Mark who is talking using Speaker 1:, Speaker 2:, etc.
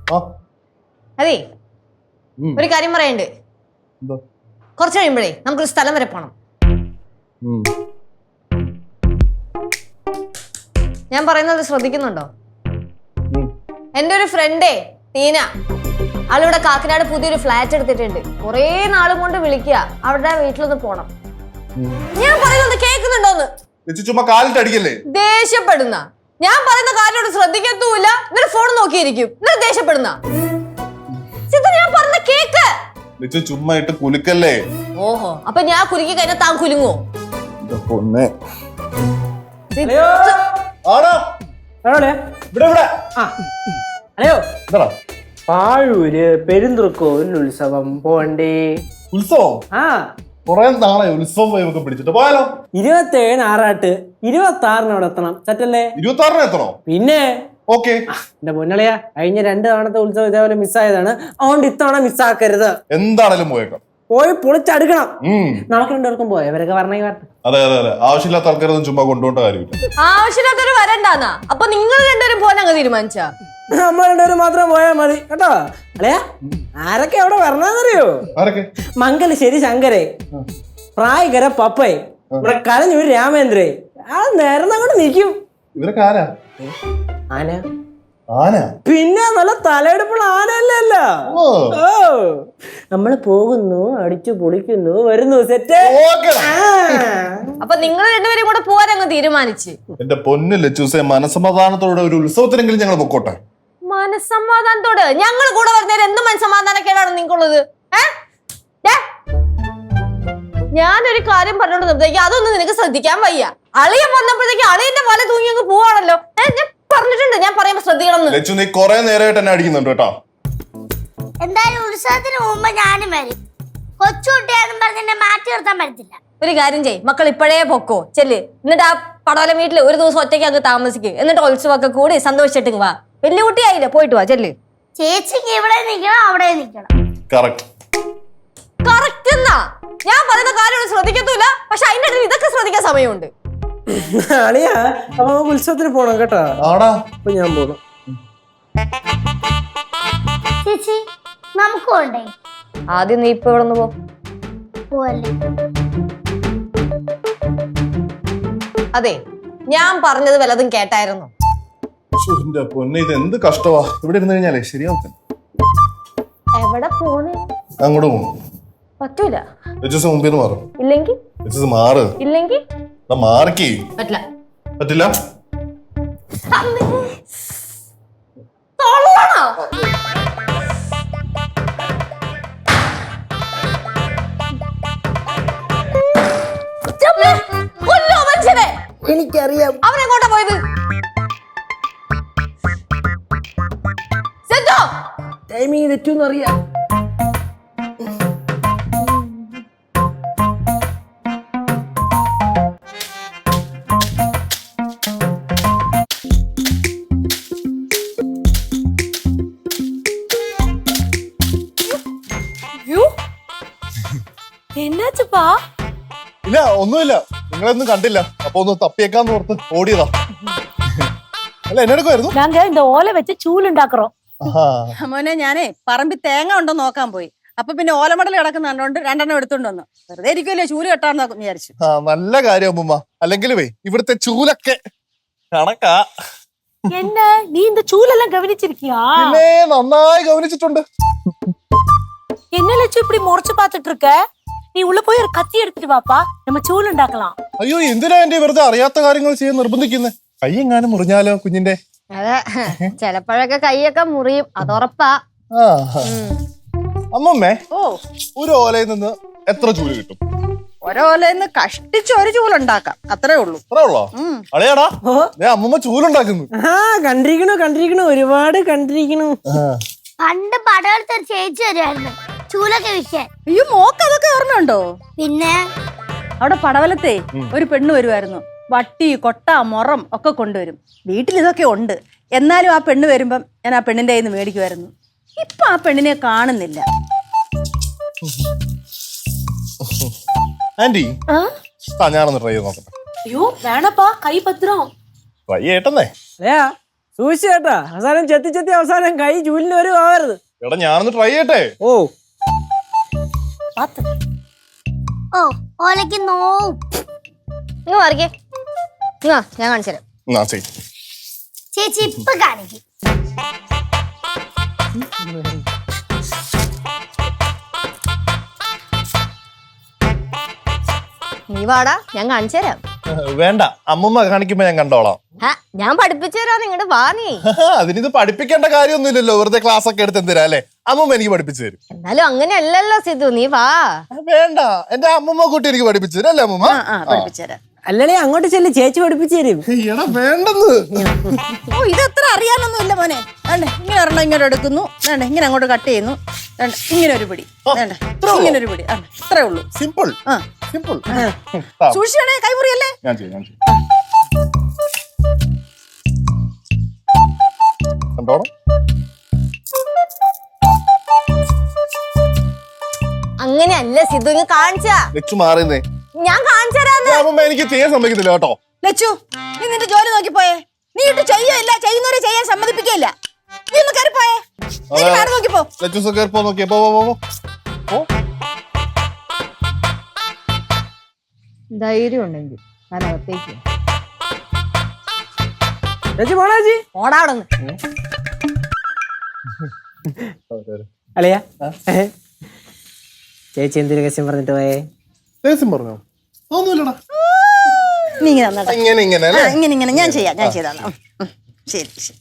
Speaker 1: അതെ ഒരു കാര്യം പറയണ്ട്. കുറച്ച് കഴിയുമ്പോഴേ നമുക്കൊരു സ്ഥലം വരെ പോണം. ഞാൻ പറയുന്നത് ശ്രദ്ധിക്കുന്നുണ്ടോ? എന്റെ ഒരു ഫ്രണ്ടേ ടീന, ആളിവിടെ കാക്കനാട് പുതിയൊരു ഫ്ലാറ്റ് എടുത്തിട്ടുണ്ട്. കുറെ നാളും കൊണ്ട് വിളിക്കുക അവരുടെ വീട്ടിലൊന്ന് പോണം. ഞാൻ പറയുന്നത് കേൾക്കുന്നുണ്ടോന്ന്? ദേഷ്യപ്പെടുന്ന ഞാൻ പറയുന്ന കാര്യോട് ശ്രദ്ധിക്കത്തുമില്ല. എന്നിട്ട് ഫോൺ നോക്കിയിരിക്കും. എന്നിട്ട് ദേഷ്യപ്പെടുന്ന ഞാൻ പറഞ്ഞ കേക്ക്
Speaker 2: ചുമ്മാ ഇട്ട് കുലുക്കല്ലേ.
Speaker 1: ഓഹോ, അപ്പൊ ഞാൻ കുലുക്കി കഴിഞ്ഞാൽ താൻ കുലുങ്ങോ?
Speaker 3: ഹലോ, പാഴൂര് പെരുന്തുറക്കോനുത്സവം പോണ്ടേ?
Speaker 2: ഉത്സവം? കൊറേ നാളെ ഉത്സവം പിടിച്ചിട്ട് പോയാലോ?
Speaker 3: 27 ആറാട്ട്, 26 അവിടെ എത്തണം. സെറ്റല്ലേ?
Speaker 2: 26 എത്തണോ?
Speaker 3: പിന്നെ
Speaker 2: ഓക്കെ.
Speaker 3: എന്റെ പൊന്നളിയാ, കഴിഞ്ഞ 2 തവണത്തെ ഉത്സവം ഇതേപോലെ മിസ്സായതാണ്. അതുകൊണ്ട് ഇത്തവണ മിസ്സാക്കരുത്.
Speaker 2: എന്താണേലും പോയേക്കാം.
Speaker 3: പോയി പൊളിച്ചടുക്കണം. നമുക്ക് 2 പേർക്കും പോയി ഇവരൊക്കെ പറഞ്ഞേ.
Speaker 2: അതെ അതെ അതെ, ആവശ്യമില്ലാത്ത ആൾക്കാരൊന്നും ചുമ്മാ കൊണ്ടുപോകേണ്ട കാര്യമില്ല.
Speaker 1: ആവശ്യമില്ലാത്തൊരു വരണ്ടാന്നാ? അപ്പൊ നിങ്ങൾ 2 പേരും പോകാൻ അങ്ങ് തീരുമാനിച്ച?
Speaker 3: നമ്മൾ 2 പേരും മാത്രം പോയാൽ മതി കേട്ടോ. അല്ലയാ, ആരൊക്കെ അവിടെ വരണമെന്നറിയോ? മംഗലശ്ശേരി ശങ്കരേ, പ്രായകര പപ്പേ, ഇവിടെ കലഞ്ഞൂര് രാമേന്ദ്രേ. ആ നേരം അങ്ങോട്ട് നിൽക്കും.
Speaker 2: ഇവരൊക്കെ ആരാ?
Speaker 3: ആന.
Speaker 2: ആന? പിന്നെ
Speaker 3: നല്ല തലയെടുപ്പുള്ള ആനയല്ല. ഓ, നമ്മള് പോകുന്നു, അടിച്ചു പൊളിക്കുന്നു, വരുന്നു. സെറ്റ്.
Speaker 1: അപ്പൊ നിങ്ങൾ 2 പേരും കൂടെ പോവാൻ അങ്ങ് തീരുമാനിച്ച്?
Speaker 2: എന്റെ പൊന്നില്ല ചൂസേ, മനസമാധാനത്തോടെ ഒരു ഉത്സവത്തിനെങ്കിലും ഞങ്ങൾ പൊക്കോട്ടെ.
Speaker 1: മനസമാധാനത്തോട് ഞങ്ങൾ കൂടെ വരുന്നേരം എന്ത് മനസമാധാനക്കേടാണ് നിങ്ങൾക്കുള്ളത്? ഞാനൊരു കാര്യം പറഞ്ഞോണ്ട് നിർത്തേക്ക് അതൊന്നും നിനക്ക് ശ്രദ്ധിക്കാൻ വയ്യ. അളിയ വന്നപ്പോഴത്തേക്ക് അളിയന്റെ വല തൂങ്ങി അങ്ങ് പോവാണല്ലോ. ഞാൻ പറഞ്ഞിട്ടുണ്ട്, ഞാൻ പറയുമ്പോ ശ്രദ്ധിക്കണം.
Speaker 2: നീ കൊറേ നേരമായിട്ട് എന്നെ അടിക്കുന്നുണ്ട് കേട്ടോ.
Speaker 4: എന്തായാലും ഉത്സവത്തിന് മുമ്പ് ഞാനും വരും. കൊച്ചുകുട്ടിയാണെന്ന് പറഞ്ഞ് എന്നെ മാറ്റി നിർത്താൻ പറ്റത്തില്ല.
Speaker 1: ഒരു കാര്യം ചെയ്യ്, മക്കൾ ഇപ്പോഴേ പൊക്കോ ചെല്ല്. എന്നിട്ട് ആ പടവല വീട്ടില് ഒരു ദിവസം ഒറ്റയ്ക്ക് അങ്ങ് താമസിക്കും. എന്നിട്ട് ഉത്സവമൊക്കെ കൂടി സന്തോഷിച്ചിട്ട് വാ. വലിയ കുട്ടിയായില്ലേ, പോയിട്ട് വാ ചെല്ല്.
Speaker 4: ചേച്ചിക്ക് ഇവിടെ നിൽക്കണം, അവിടെ നിൽക്കണം.
Speaker 1: കറക്റ്റ് എന്നാ ഞാൻ പറയുന്ന കാര്യം ശ്രദ്ധിക്കത്തൂല. പക്ഷെ അതിന്റെ ഇടയിൽ ഇതൊക്കെ ശ്രദ്ധിക്കാൻ സമയമുണ്ട്.
Speaker 3: അളിയാ, അപ്പൊ ഉത്സവത്തിന് പോണം കേട്ടോ. അപ്പൊ ഞാൻ പോണം.
Speaker 4: ചേച്ചി നമുക്ക് പോണ്ടേ?
Speaker 1: ആദ്യം നീ ഇപ്പൊ ഇവിടെ നിന്ന്
Speaker 4: പോവല്ലേ?
Speaker 1: അതെ, ഞാൻ പറഞ്ഞത് വല്ലതും കേട്ടായിരുന്നു?
Speaker 2: പൊന്നെ, ഇത് എന്ത് കഷ്ടവാ. ഇവിടെ ഇരുന്ന് കഴിഞ്ഞാലേ ശരിയാവും.
Speaker 1: എവിടെ പോണേ?
Speaker 2: അങ്ങോട്ട് പോകും.
Speaker 1: പറ്റൂല.
Speaker 2: മുമ്പിൽ മാറും.
Speaker 1: ഇല്ലെങ്കിൽ
Speaker 2: മാറ്.
Speaker 1: ഇല്ലെങ്കിൽ
Speaker 2: മാറിക്കേ.
Speaker 1: പറ്റില്ല.
Speaker 2: പറ്റില്ല.
Speaker 3: എനിക്കറിയാം
Speaker 1: അവനെങ്ങോട്ടാ പോയത്.
Speaker 3: ടൈമിങ് തെറ്റൂന്ന് അറിയാം.
Speaker 1: എന്നാച്ചപ്പാ?
Speaker 2: ഇല്ല, ഒന്നുമില്ല. നിങ്ങളൊന്നും കണ്ടില്ല, അപ്പൊ ഒന്ന് തപ്പിയേക്കാന്ന് ഓർത്ത് ഓടിയതാ. അല്ല, എന്നെടുക്കുമായിരുന്നു.
Speaker 5: இந்த ഓല വെച്ച് ചൂലുണ്ടാക്കറോ
Speaker 6: മോനെ. ഞാനേ പറമ്പിൽ തേങ്ങ ഉണ്ടോ നോക്കാൻ പോയി. അപ്പൊ പിന്നെ ഓലമടൽ കിടക്കുന്ന കണ്ടോണ്ട് 2 എടുത്തോണ്ട് വന്നു. വെറുതെ ഇരിക്കുമല്ലോ, ചൂല് കെട്ടാന്ന് വിചാരിച്ചു.
Speaker 2: നല്ല കാര്യം അമ്മൂമ്മ. അല്ലെങ്കിലുവേ ഇവിടുത്തെ ചൂലൊക്കെ കണക്കാ.
Speaker 5: என்ன நீ இந்த ചൂലെല്ലാം கவனிச்சிருக்கியா?
Speaker 2: പിന്നെ നന്നായി ഗവനിച്ചിട്ടുണ്ട്.
Speaker 5: என்ன லட்சம் இப்படி முறைச்சு பாத்துட்டு இருக்க? நீ உள்ள போய் ஒரு கத்தி எடுத்துட்டு வாப்பா, நம்ம ചൂല് ഉണ്ടാக்கலாம்.
Speaker 2: അയ്യോ, എന്തിനാ എന്റെ വെറുതെ അറിയാത്ത കാര്യങ്ങൾ ചെയ്യാൻ നിർബന്ധിക്കുന്നത്? കൈയെങ്ങാനും മുറിഞ്ഞാലോ കുഞ്ഞിന്റെ?
Speaker 1: അതെ, ചിലപ്പോഴൊക്കെ കൈയൊക്കെ മുറിയും, അതുറപ്പാ.
Speaker 2: അമ്മമ്മേ,
Speaker 6: ഓ,
Speaker 2: ഒരു ഓലയിൽ നിന്ന് എത്ര ചൂല് കിട്ടും?
Speaker 6: ഓരോലേന്ന് കഷ്ടിച്ച് ഒരു ചൂലുണ്ടാക്കാം, അത്രേ ഉള്ളൂ.
Speaker 2: അത്രേ ഉള്ളോ? അളയാടാ, അമ്മമ്മ ചൂലുണ്ടാക്കുന്നു.
Speaker 3: കണ്ടിരിക്കണു, ഒരുപാട് കണ്ടിരിക്കണു.
Speaker 4: പണ്ട് പടവലത്തെ ഒരു ചേച്ചി വരുമായിരുന്നു ചൂലൊക്കെ വിൽക്കാൻ.
Speaker 6: അയ്യോ, മോക്ക് അതൊക്കെ ഓർമ്മയുണ്ടോ?
Speaker 4: പിന്നെ
Speaker 6: അവിടെ പടവലത്തെ ഒരു പെണ്ണ് വരുമായിരുന്നു. വട്ടി, കൊട്ട, മുറം ഒക്കെ കൊണ്ടുവരും. വീട്ടിൽ ഇതൊക്കെ ഉണ്ട്. എന്നാലും ആ പെണ്ണ് വരുമ്പം ഞാൻ ആ പെണ്ണിന്റെ കയ്യിൽ നിന്ന് മേടിക്കുമായിരുന്നു. ഇപ്പൊ ആ പെണ്ണിനെ കാണുന്നില്ല.
Speaker 2: ആന്റി, ഞാനൊന്ന് ട്രൈ ചെയ്ത് നോക്കട്ടെ.
Speaker 5: ஐயோ வேணப்பா, கை பத்திரம்.
Speaker 2: ട്രൈ ചെയ്യട്ടെന്നേ.
Speaker 3: അല്ലയാ, സൂക്ഷിച്ചു കേട്ടാ, അവസാനം ചെത്തി ചെത്തി അവസാനം കൈ ചൂലിന് വരും ആവരുത്.
Speaker 2: എടാ ഞാനൊന്ന് ട്രൈ ചെയ്യട്ടെ.
Speaker 3: ഓ
Speaker 5: பாத்து
Speaker 4: ഓ ഓലയ്ക്ക് നോവും.
Speaker 1: ഇങ്ങ് മാറിക്കേ, ഇങ്ങ് ഞാൻ കാണിച്ചു തരാം.
Speaker 2: എന്നാ ചെയ്.
Speaker 4: ചേച്ചി ഇപ്പൊ കാണിക്കും.
Speaker 1: നീ വാടാ, ഞാൻ കാണിച്ചു തരാം.
Speaker 2: വേണ്ട, അമ്മമ്മ കാണിക്കുമ്പോ ഞാൻ കണ്ടോളാം.
Speaker 1: ഞാൻ പഠിപ്പിച്ചു തരാം, നിങ്ങടെ വാ നീ.
Speaker 2: അതിനിത് പഠിപ്പിക്കേണ്ട കാര്യമൊന്നുമില്ലല്ലോ, വെറുതെ ക്ലാസ് ഒക്കെ എടുത്ത് എന്തിനാ അല്ലേ? അമ്മമ്മ എനിക്ക് പഠിപ്പിച്ചു തരും.
Speaker 1: എന്നാലും അങ്ങനെയല്ലല്ലോ സിധു, നീ വാ.
Speaker 2: വേണ്ട, എന്റെ അമ്മമ്മ കുട്ടി എനിക്ക് പഠിപ്പിച്ചു തരും അല്ലേ അമ്മമ്മ?
Speaker 6: പഠിപ്പിച്ചുതരാം.
Speaker 3: അല്ലേ അങ്ങോട്ട് ചെല്ലി, ചേച്ചി പഠിപ്പിച്ചു തരും.
Speaker 2: എടാ വേണ്ടെന്ന്.
Speaker 6: ഓ ഇതത്ര അറിയാനൊന്നും ഇല്ല മോനെ. വേണ്ടേ, ഇങ്ങനെ ഒരെണ്ണം ഇങ്ങനെ എടുക്കുന്നു, വേണ്ടേ ഇങ്ങനെ അങ്ങോട്ട് കട്ട് ചെയ്യുന്നു, വേണ്ട ഇങ്ങനെ ഒരു പിടി, വേണ്ട ഇങ്ങനെ ഒരു പിടി, ഇത്രേ ഉള്ളൂ.
Speaker 2: സിമ്പിൾ
Speaker 6: ആ
Speaker 2: സിമ്പിൾ.
Speaker 6: സൂക്ഷിച്ചാണേ, കൈമുറിയല്ലേ.
Speaker 2: ഞാൻ ചെയ്യാം. കണ്ടോണം.
Speaker 1: അങ്ങനെയല്ല സിധു, ഇങ്ങ് കാണിച്ചാ.
Speaker 2: ലച്ചു മാറിന്നേ.
Speaker 1: ഞാൻ കാണിച്ചു തരാന്ന്.
Speaker 2: അമ്മമ്മ എനിക്ക് ചെയ്യാൻ സമ്മതിക്കത്തില്ല കേട്ടോ.
Speaker 6: ലച്ചു, നീ നിന്റെ ജോലി നോക്കിപ്പോയേ. നീ ഇട്ട് ചെയ്യല്ല, ചെയ്യുന്നവരെ ചെയ്യാൻ സമ്മതിപ്പിക്കയില്ല. നീ ഒന്ന് കയറിപ്പോയേ, നോക്കിപ്പോ.
Speaker 2: ലച്ചു കയറിപ്പോ നോക്കിയേ. പോ പോ പോ.
Speaker 1: ധൈര്യം ഉണ്ടെങ്കിൽ ഞാൻ അകത്തേക്ക്
Speaker 3: ചേച്ചി പോണേച്ചി.
Speaker 1: ഓടാവിടെ.
Speaker 3: അളിയാ, ചേച്ചി എന്തൊരു കശ്യം പറഞ്ഞിട്ട് പോയേ?
Speaker 2: ദേഷ്യം പറഞ്ഞോ? ഒന്നുമില്ലടാ.
Speaker 6: നീ ഇങ്ങനെ നന്നായിട്ട്
Speaker 2: ഇങ്ങനെ
Speaker 6: ഇങ്ങനെ ഞാൻ ചെയ്തോളാം. ശരി ശരി.